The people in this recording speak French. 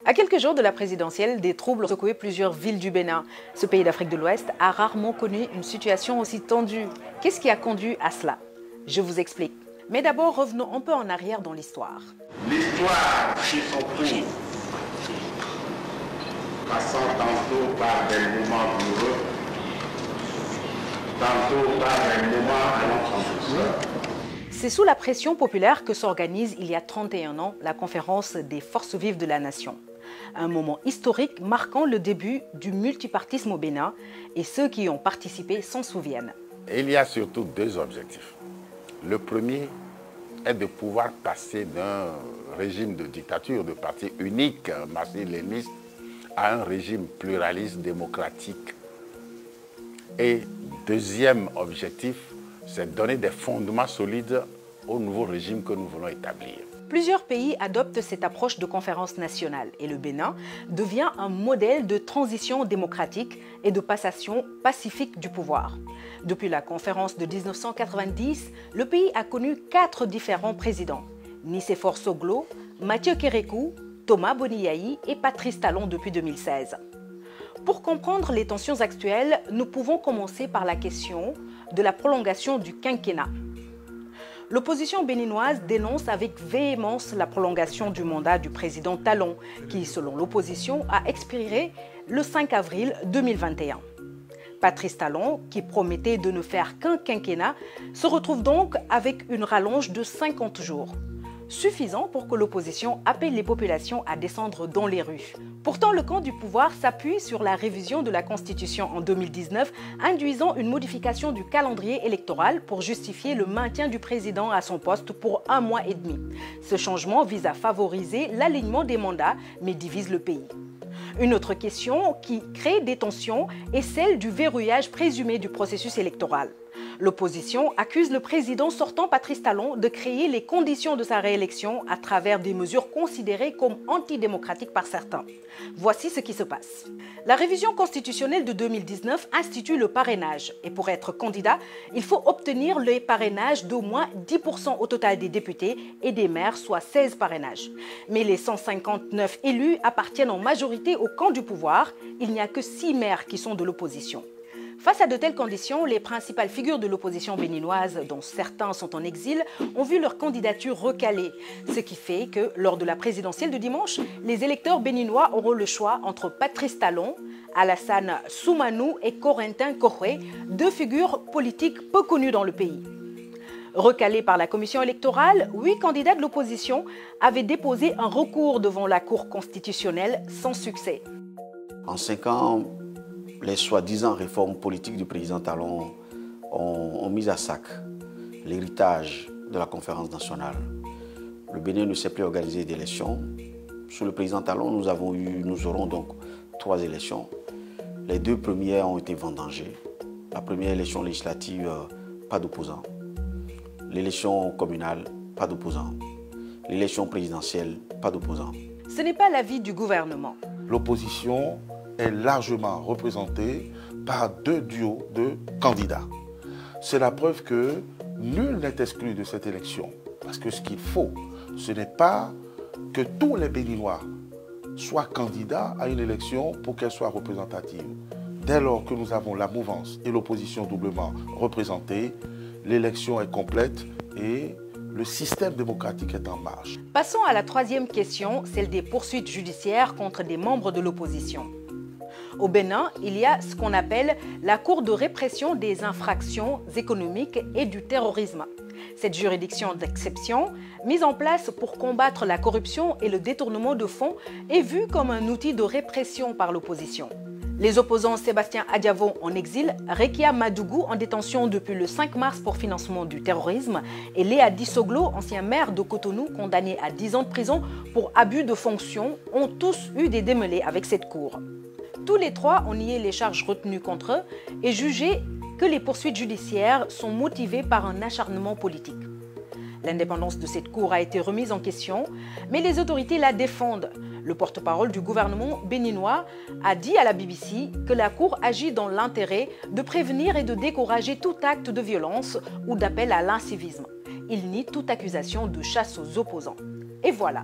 À quelques jours de la présidentielle, des troubles ont secoué plusieurs villes du Bénin. Ce pays d'Afrique de l'Ouest a rarement connu une situation aussi tendue. Qu'est-ce qui a conduit à cela? Je vous explique. Mais d'abord, revenons un peu en arrière dans l'histoire. L'histoire suit son cours, passant tantôt par des moments heureux, tantôt par des moments allant en douceur. C'est sous la pression populaire que s'organise il y a 31 ans la conférence des forces vives de la nation. Un moment historique marquant le début du multipartisme au Bénin et ceux qui y ont participé s'en souviennent. Il y a surtout deux objectifs. Le premier est de pouvoir passer d'un régime de dictature, de parti unique, marxiste-léniniste, à un régime pluraliste, démocratique. Et deuxième objectif, c'est de donner des fondements solides au nouveau régime que nous voulons établir. Plusieurs pays adoptent cette approche de conférence nationale et le Bénin devient un modèle de transition démocratique et de passation pacifique du pouvoir. Depuis la conférence de 1990, le pays a connu 4 différents présidents. Nicéphore Soglo, Mathieu Kérékou, Thomas Boniaï et Patrice Talon depuis 2016. Pour comprendre les tensions actuelles, nous pouvons commencer par la question de la prolongation du quinquennat. L'opposition béninoise dénonce avec véhémence la prolongation du mandat du président Talon, qui, selon l'opposition, a expiré le 5 avril 2021. Patrice Talon, qui promettait de ne faire qu'un quinquennat, se retrouve donc avec une rallonge de 50 jours. Suffisant pour que l'opposition appelle les populations à descendre dans les rues. Pourtant, le camp du pouvoir s'appuie sur la révision de la Constitution en 2019, induisant une modification du calendrier électoral pour justifier le maintien du président à son poste pour 1 mois et demi. Ce changement vise à favoriser l'alignement des mandats, mais divise le pays. Une autre question qui crée des tensions est celle du verrouillage présumé du processus électoral. L'opposition accuse le président sortant Patrice Talon de créer les conditions de sa réélection à travers des mesures considérées comme antidémocratiques par certains. Voici ce qui se passe. La révision constitutionnelle de 2019 institue le parrainage et pour être candidat, il faut obtenir le parrainage d'au moins 10% au total des députés et des maires, soit 16 parrainages. Mais les 159 élus appartiennent en majorité au camp du pouvoir. Il n'y a que 6 maires qui sont de l'opposition. Face à de telles conditions, les principales figures de l'opposition béninoise, dont certains sont en exil, ont vu leur candidature recalée. Ce qui fait que, lors de la présidentielle de dimanche, les électeurs béninois auront le choix entre Patrice Talon, Alassane Soumanou et Corentin Kohoué, 2 figures politiques peu connues dans le pays. Recalés par la commission électorale, 8 candidats de l'opposition avaient déposé un recours devant la Cour constitutionnelle sans succès. En 5 ans, les soi-disant réformes politiques du président Talon ont mis à sac l'héritage de la conférence nationale. Le Bénin ne sait plus organiser d'élections. Sous le président Talon, nous aurons donc 3 élections. Les 2 premières ont été vendangées. La première élection législative, pas d'opposants. L'élection communale, pas d'opposants. L'élection présidentielle, pas d'opposants. Ce n'est pas l'avis du gouvernement. L'opposition est largement représentée par 2 duos de candidats. C'est la preuve que nul n'est exclu de cette élection. Parce que ce qu'il faut, ce n'est pas que tous les Béninois soient candidats à une élection pour qu'elle soit représentative. Dès lors que nous avons la mouvance et l'opposition doublement représentées, l'élection est complète et le système démocratique est en marche. Passons à la 3e question, celle des poursuites judiciaires contre des membres de l'opposition. Au Bénin, il y a ce qu'on appelle la Cour de répression des infractions économiques et du terrorisme. Cette juridiction d'exception, mise en place pour combattre la corruption et le détournement de fonds, est vue comme un outil de répression par l'opposition. Les opposants Sébastien Adiavo en exil, Rekia Madougou en détention depuis le 5 mars pour financement du terrorisme et Léa Dissoglo, ancien maire de Cotonou, condamné à 10 ans de prison pour abus de fonction, ont tous eu des démêlés avec cette cour. Tous les 3 ont nié les charges retenues contre eux et jugé que les poursuites judiciaires sont motivées par un acharnement politique. L'indépendance de cette cour a été remise en question, mais les autorités la défendent. Le porte-parole du gouvernement béninois a dit à la BBC que la cour agit dans l'intérêt de prévenir et de décourager tout acte de violence ou d'appel à l'incivisme. Il nie toute accusation de chasse aux opposants. Et voilà.